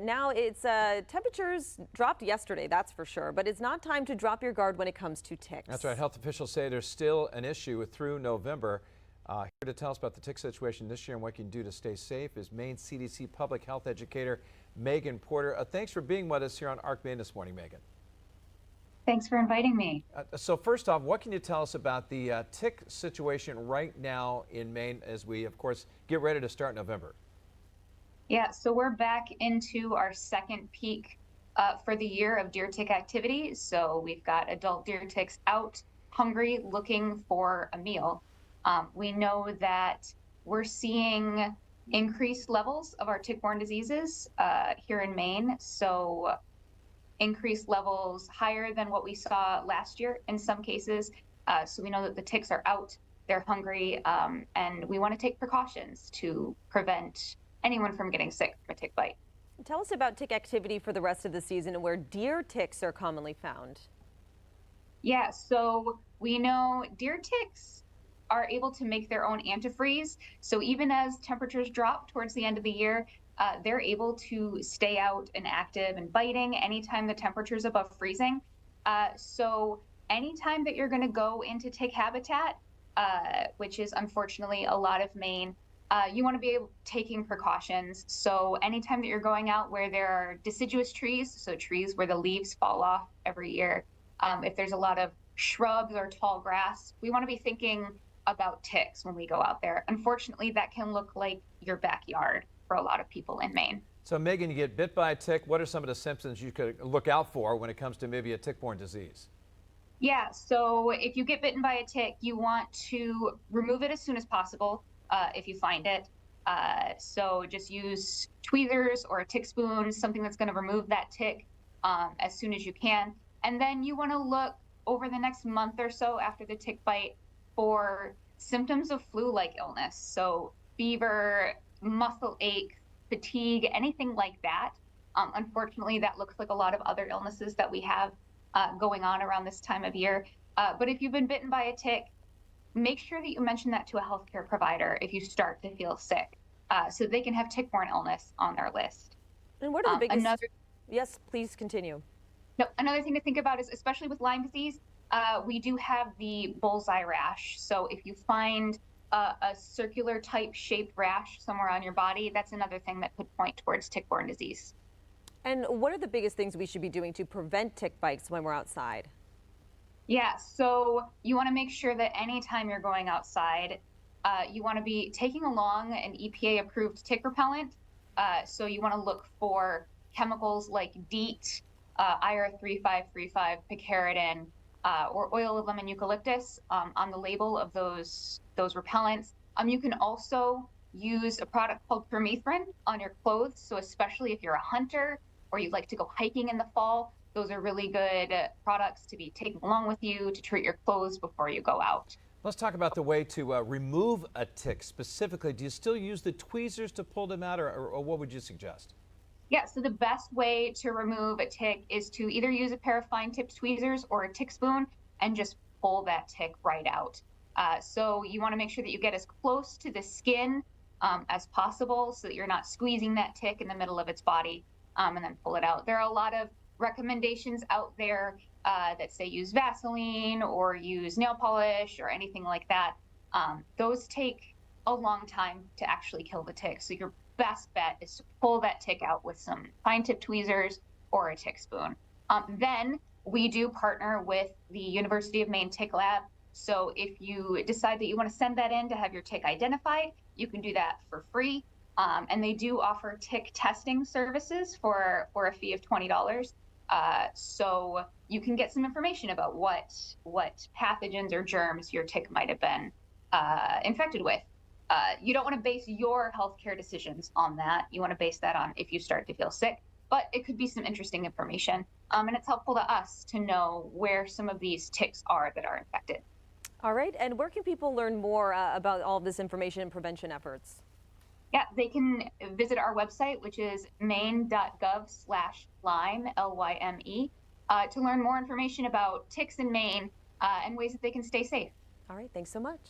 Now it's temperatures dropped yesterday, that's for sure, but it's not time to drop your guard when it comes to ticks. That's right. Health officials say there's still an issue through November. Here to tell us about the tick situation this year and what you can do to stay safe is Maine CDC public health educator Megan Porter. Thanks for being with us here on Arc Maine this morning, Megan. Thanks for inviting me. So first off, what can you tell us about the tick situation right now in Maine as we, of course, get ready to start November? Yeah, so we're back into our second peak for the year of deer tick activity. So we've got adult deer ticks out, hungry, looking for a meal. We know that we're seeing increased levels of our tick-borne diseases here in Maine. So increased levels higher than what we saw last year in some cases. So we know that the ticks are out, they're hungry, and we want to take precautions to prevent anyone from getting sick from a tick bite. Tell us about tick activity for the rest of the season and where deer ticks are commonly found. Yeah, so we know deer ticks are able to make their own antifreeze. So even as temperatures drop towards the end of the year, they're able to stay out and active and biting anytime the temperature is above freezing. So anytime that you're going to go into tick habitat, which is unfortunately a lot of Maine, you want to be taking precautions. So anytime that you're going out where there are deciduous trees, so trees where the leaves fall off every year, if there's a lot of shrubs or tall grass, we want to be thinking about ticks when we go out there. Unfortunately, that can look like your backyard for a lot of people in Maine. So Megan, you get bit by a tick. What are some of the symptoms you could look out for when it comes to maybe a tick-borne disease? Yeah, so if you get bitten by a tick, you want to remove it as soon as possible if you find it. So just use tweezers or a tick spoon, something that's going to remove that tick as soon as you can. And then you want to look over the next month or so after the tick bite for symptoms of flu-like illness. So fever, muscle ache, fatigue, anything like that. Unfortunately, that looks like a lot of other illnesses that we have going on around this time of year. But if you've been bitten by a tick, make sure that you mention that to a healthcare provider if you start to feel sick, so they can have tick-borne illness on their list. And what are the biggest... Yes, please continue. No, another thing to think about is, especially with Lyme disease, we do have the bullseye rash. So if you find a circular type shaped rash somewhere on your body, that's another thing that could point towards tick-borne disease. And what are the biggest things we should be doing to prevent tick bites when we're outside? Yeah, so you want to make sure that anytime you're going outside, you want to be taking along an EPA-approved tick repellent. So you want to look for chemicals like DEET, IR3535, picaridin, or oil of lemon eucalyptus on the label of those repellents. You can also use a product called permethrin on your clothes. So especially if you're a hunter or you like to go hiking in the fall, those are really good products to be taken along with you to treat your clothes before you go out. Let's talk about the way to remove a tick specifically. Do you still use the tweezers to pull them out, or what would you suggest? Yeah, so the best way to remove a tick is to either use a pair of fine-tipped tweezers or a tick spoon and just pull that tick right out. So you want to make sure that you get as close to the skin as possible so that you're not squeezing that tick in the middle of its body, and then pull it out. There are a lot of recommendations out there that say use Vaseline or use nail polish or anything like that. Those take a long time to actually kill the tick. So your best bet is to pull that tick out with some fine-tipped tweezers or a tick spoon. Then we do partner with the University of Maine Tick Lab. So if you decide that you want to send that in to have your tick identified, you can do that for free. And they do offer tick testing services for a fee of $20. So you can get some information about what pathogens or germs your tick might have been infected with. You don't want to base your healthcare decisions on that. You want to base that on if you start to feel sick, but it could be some interesting information. And it's helpful to us to know where some of these ticks are that are infected. All right. And where can people learn more about all of this information and prevention efforts? Yeah, they can visit our website, which is maine.gov/Lyme, Lyme, to learn more information about ticks in Maine and ways that they can stay safe. All right. Thanks so much.